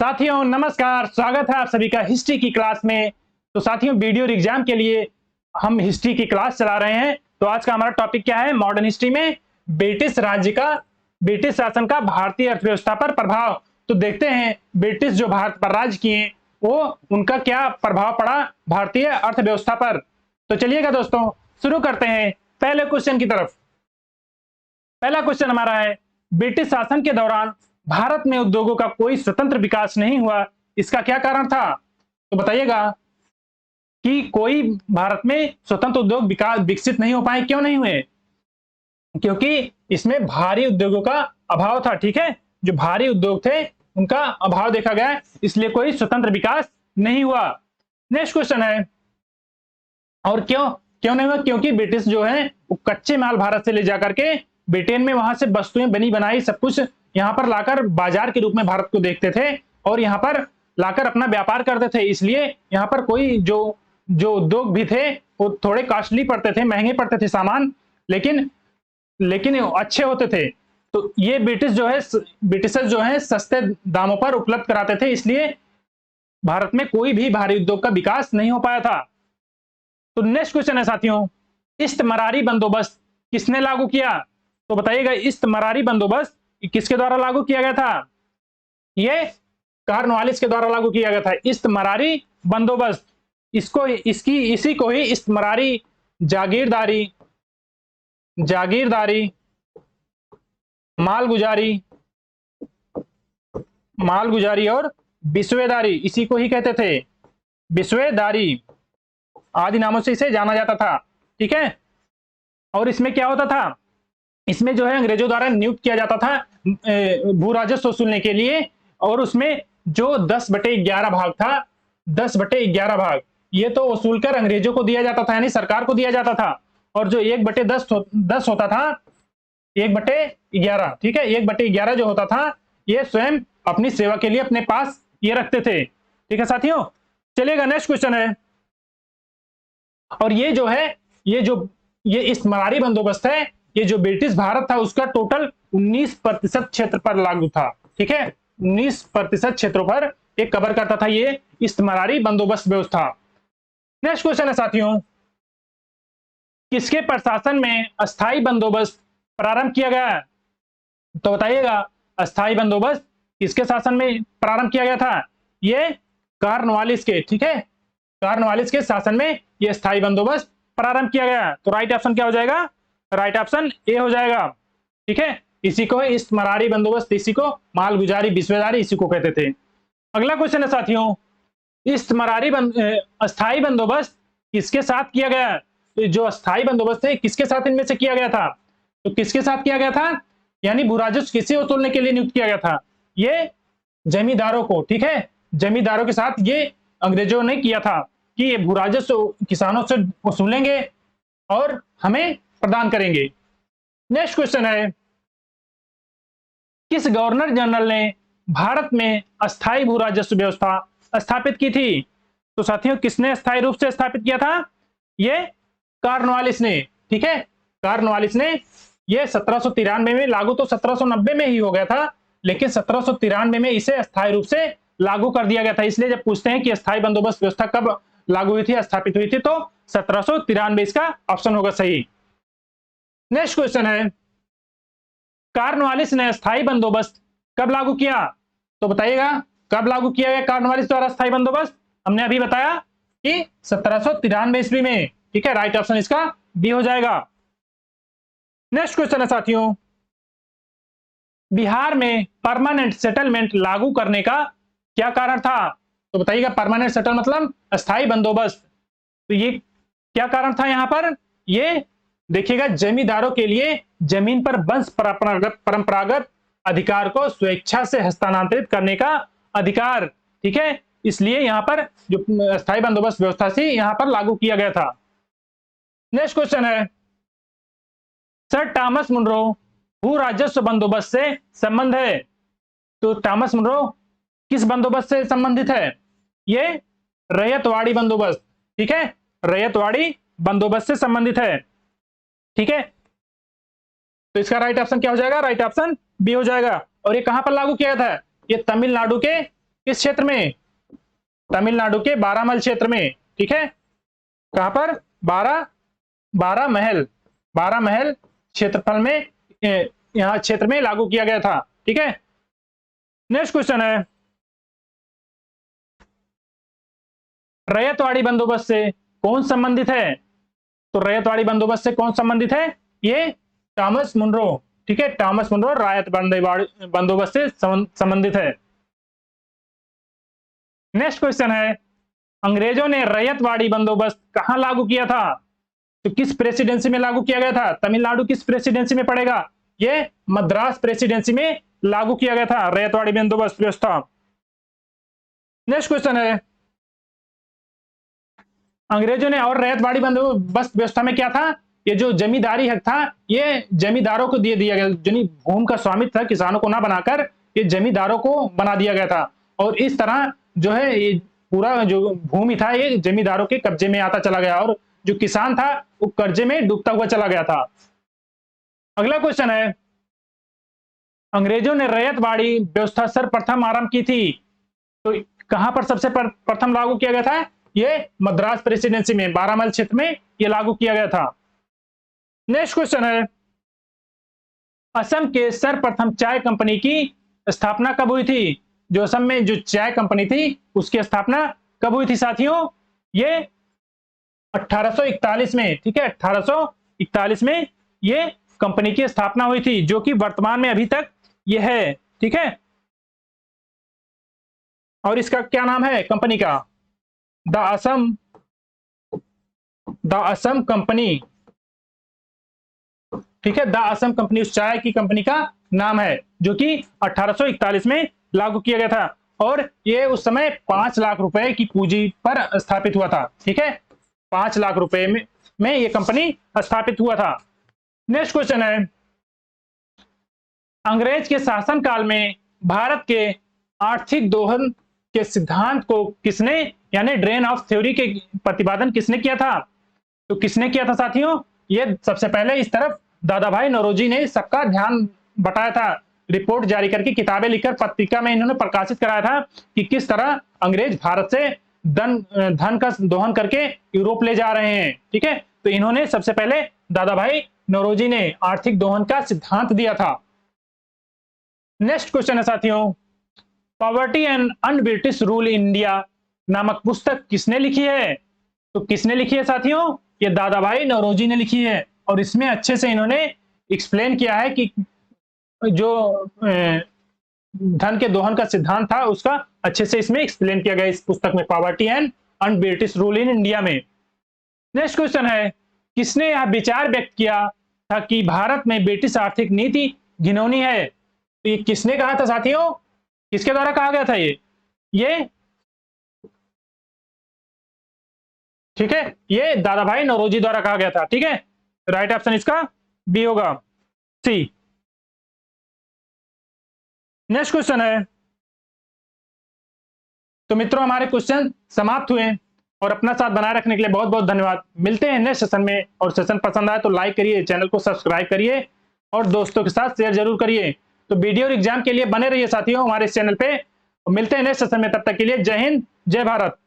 साथियों नमस्कार, स्वागत है आप सभी का हिस्ट्री की क्लास में। तो साथियों वीडियो एग्जाम के लिए हम हिस्ट्री की क्लास चला रहे हैं। तो आज का हमारा टॉपिक क्या है? मॉडर्न हिस्ट्री में ब्रिटिश शासन का भारतीय अर्थव्यवस्था पर प्रभाव। तो देखते हैं ब्रिटिश जो भारत पर राज किए वो उनका क्या प्रभाव पड़ा भारतीय अर्थव्यवस्था पर। तो चलिएगा दोस्तों शुरू करते हैं पहले क्वेश्चन की तरफ। पहला क्वेश्चन हमारा है, ब्रिटिश शासन के दौरान भारत में उद्योगों का कोई स्वतंत्र विकास नहीं हुआ, इसका क्या कारण था? तो बताइएगा कि कोई भारत में स्वतंत्र उद्योग विकसित नहीं हो पाए। क्यों नहीं हुए? क्योंकि इसमें भारी उद्योगों का अभाव था। ठीक है, जो भारी उद्योग थे उनका अभाव देखा गया, इसलिए कोई स्वतंत्र विकास नहीं हुआ। नेक्स्ट क्वेश्चन है, और क्यों क्यों नहीं हुआ? क्योंकि ब्रिटिश जो है वो कच्चे माल भारत से ले जाकर के ब्रिटेन में वहां से वस्तुएं बनी बनाई सब कुछ यहाँ पर लाकर बाजार के रूप में भारत को देखते थे और यहाँ पर लाकर अपना व्यापार करते थे। इसलिए यहाँ पर कोई जो उद्योग भी थे वो थोड़े कॉस्टली पड़ते थे, महंगे पड़ते थे सामान, लेकिन अच्छे होते थे। तो ये ब्रिटिशर्स जो है सस्ते दामों पर उपलब्ध कराते थे, इसलिए भारत में कोई भी भारी उद्योग का विकास नहीं हो पाया था। तो नेक्स्ट क्वेश्चन है साथियों, इस्टमरारी बंदोबस्त किसने लागू किया? तो बताइएगा इस्टमरारी बंदोबस्त किसके द्वारा लागू किया गया था? ये कॉर्नवालिस के द्वारा लागू किया गया था। इस्टमरारी बंदोबस्त, इसी को ही इस्टमरारी जागीरदारी मालगुजारी और बिस्वेदारी, इसी को ही कहते थे। बिस्वेदारी आदि नामों से इसे जाना जाता था। ठीक है, और इसमें क्या होता था? इसमें जो है अंग्रेजों द्वारा नियुक्त किया जाता था भू राजस्व वसूलने के लिए, और उसमें जो 10/11 भाग था, 10/11 भाग ये तो वसूल कर अंग्रेजों को दिया जाता था, यानी सरकार को दिया जाता था। और जो 1/10 होता था, 1/11, ठीक है, 1/11 जो होता था ये स्वयं अपनी सेवा के लिए अपने पास ये रखते थे। ठीक है साथियों, चलिएगा नेक्स्ट क्वेश्चन है, और ये इस्टमरारी बंदोबस्त है, ये जो ब्रिटिश भारत था उसका टोटल 19% क्षेत्र पर लागू था। ठीक है, 19% क्षेत्रों पर एक कवर करता था ये इस्टमरारी बंदोबस्त व्यवस्था। नेक्स्ट क्वेश्चन है साथियों, किसके प्रशासन में अस्थायी बंदोबस्त प्रारंभ किया गया? तो बताइएगा अस्थायी बंदोबस्त किसके शासन में प्रारंभ किया गया था? ये कॉर्नवालिस के, ठीक है, कॉर्नवालिस के शासन में ये अस्थायी बंदोबस्त प्रारंभ किया गया। तो राइट ऑप्शन क्या हो जाएगा? राइट ऑप्शन ए हो जाएगा। ठीक है, इसी को इस्टमरारी बंदोबस्त, इसी को मालगुजारी बिस्वेदारी इसी को कहते थे। अगला क्वेश्चन है साथियों, अस्थायी बंदोबस्त किसके साथ किया गया? तो जो अस्थायी बंदोबस्त है किसके साथ इनमें से किया गया था? तो किसके साथ किया गया था? यानी भू राजस्व किसे वसूलने के लिए नियुक्त किया गया था? ये जमींदारों को। ठीक है, जमींदारों के साथ ये अंग्रेजों ने किया था कि ये भू राजस्व किसानों से वसूलेंगे और हमें प्रदान करेंगे। नेक्स्ट क्वेश्चन है, किस गवर्नर जनरल ने भारत में अस्थायी भू राजस्व व्यवस्था स्थापित की थी? तो साथियों किसने अस्थायी रूप से स्थापित किया था? ये कॉर्नवालिस ने। ठीक है, कॉर्नवालिस ने ये 1793 में लागू, तो 1790 में ही हो गया था, लेकिन 1793 में इसे अस्थायी रूप से लागू कर दिया गया था। इसलिए जब पूछते हैं कि अस्थायी बंदोबस्त व्यवस्था कब लागू हुई थी, स्थापित हुई थी, तो 1793 इसका ऑप्शन होगा सही। नेक्स्ट क्वेश्चन है, कॉर्नवालिस ने अस्थायी बंदोबस्त कब लागू किया? तो बताइएगा कब लागू किया गया कॉर्नवालिस द्वारा अस्थायी बंदोबस्त? हमने अभी बताया कि 1793 ईस्वी में। ठीक है, राइट ऑप्शन इसका बी हो जाएगा। नेक्स्ट क्वेश्चन है साथियों, बिहार में परमानेंट सेटलमेंट लागू करने का क्या कारण था? तो बताइएगा परमानेंट सेटल मतलब अस्थायी बंदोबस्त, तो ये क्या कारण था? यहाँ पर ये देखिएगा जमींदारों के लिए जमीन पर वंश परंपरागत अधिकार को स्वेच्छा से हस्तांतरित करने का अधिकार। ठीक है, इसलिए यहाँ पर जो अस्थायी बंदोबस्त व्यवस्था थी यहाँ पर लागू किया गया था। नेक्स्ट क्वेश्चन है, सर थॉमस मुनरो भू राजस्व बंदोबस्त से संबंध है? तो थॉमस मुनरो किस बंदोबस्त से संबंधित है? ये रैयतवाड़ी बंदोबस्त। ठीक है, रैयतवाड़ी बंदोबस्त से संबंधित है। ठीक है, तो इसका राइट ऑप्शन क्या हो जाएगा? राइट ऑप्शन बी हो जाएगा। और ये कहां पर लागू किया था? ये तमिलनाडु के किस क्षेत्र में? तमिलनाडु के बारामल क्षेत्र में। ठीक है, कहां पर? 12 महल क्षेत्रफल में यहां क्षेत्र में लागू किया गया था। ठीक है, नेक्स्ट क्वेश्चन है, रैयतवाड़ी बंदोबस्त से कौन संबंधित है? तो रैयतवाड़ी बंदोबस्त से कौन संबंधित है? ये थॉमस मुनरो। ठीक है, थॉमस मुनरो रैयत बंदोबस्त से संबंधित है। नेक्स्ट क्वेश्चन है, अंग्रेजों ने रैयतवाड़ी बंदोबस्त कहां लागू किया था? तो किस प्रेसिडेंसी में लागू किया गया था? तमिलनाडु किस प्रेसिडेंसी में पड़ेगा? ये मद्रास प्रेसिडेंसी में लागू किया गया था रैयतवाड़ी बंदोबस्त व्यवस्था। नेक्स्ट क्वेश्चन है, अंग्रेजों ने और रैयतवाड़ी बंदोबस्त व्यवस्था में क्या था? ये जो जमींदारी हक था ये जमींदारों को दे दिया गया, जिन्हें भूमि का स्वामित्व था किसानों को ना बनाकर ये जमींदारों को बना दिया गया था। और इस तरह जो है ये पूरा जो भूमि था ये जमींदारों के कब्जे में आता चला गया और जो किसान था वो कर्जे में डूबता हुआ चला गया था। अगला क्वेश्चन है, अंग्रेजों ने रैयतवाड़ी व्यवस्था सर्वप्रथम आरंभ की थी, तो कहां पर सबसे प्रथम लागू किया गया था? ये मद्रास प्रेसिडेंसी में, बारामल क्षेत्र में ये लागू किया गया था। नेक्स्ट क्वेश्चन है, असम के सर्वप्रथम चाय कंपनी की स्थापना कब हुई थी? जो असम में जो चाय कंपनी थी उसकी स्थापना कब हुई थी साथियों? ये 1841 में। ठीक है, 1841 में ये कंपनी की स्थापना हुई थी, जो कि वर्तमान में अभी तक ये है। ठीक है, और इसका क्या नाम है कंपनी का? The Assam company. ठीक है, द असम कंपनी उस चाय की कंपनी का नाम है, जो कि 1841 में लागू किया गया था और ये उस समय 5 लाख रुपए की पूंजी पर स्थापित हुआ था। ठीक है, 5 लाख रुपए में ये कंपनी स्थापित हुआ था। नेक्स्ट क्वेश्चन है, अंग्रेज के शासनकाल में भारत के आर्थिक दोहन के सिद्धांत को किसने, यानी ड्रेन ऑफ थ्योरी के प्रतिपादन किसने किया था? तो किसने किया था साथियों? ये सबसे पहले इस तरफ दादा भाई नौरोजी ने सबका ध्यान बटाया था, रिपोर्ट जारी करके किताबें लिखकर पत्रिका में इन्होंने प्रकाशित कराया था कि किस तरह अंग्रेज भारत से धन का दोहन करके यूरोप ले जा रहे हैं। ठीक है, तो इन्होंने सबसे पहले दादा भाई नौरोजी ने आर्थिक दोहन का सिद्धांत दिया था। नेक्स्ट क्वेश्चन है साथियों, poverty and un-British rule in India नामक पुस्तक किसने लिखी है? तो किसने लिखी है साथियों? ये दादा भाई नौरोजी ने लिखी है और इसमें अच्छे से इन्होंने एक्सप्लेन किया है कि जो धन के दोहन का सिद्धांत था उसका अच्छे से इसमें एक्सप्लेन किया गया इस पुस्तक में, poverty and un-British rule in India में। नेक्स्ट क्वेश्चन है, किसने यह विचार व्यक्त किया था कि भारत में ब्रिटिश आर्थिक नीति घिनौनी है? तो ये किसने कहा था साथियों? किसके द्वारा कहा गया था ये ठीक है, ये दादा भाई नौरोजी द्वारा कहा गया था। ठीक है, राइट ऑप्शन इसका बी होगा, सी। नेक्स्ट क्वेश्चन है, तो मित्रों हमारे क्वेश्चन समाप्त हुए और अपना साथ बनाए रखने के लिए बहुत बहुत धन्यवाद। मिलते हैं नेक्स्ट सेशन में, और सेशन पसंद आए तो लाइक करिए, चैनल को सब्सक्राइब करिए और दोस्तों के साथ शेयर जरूर करिए। तो वीडियो और एग्जाम के लिए बने रहिए साथियों हमारे इस चैनल पे। मिलते हैं नेक्स्ट सेशन में, तब तक के लिए जय हिंद, जय भारत।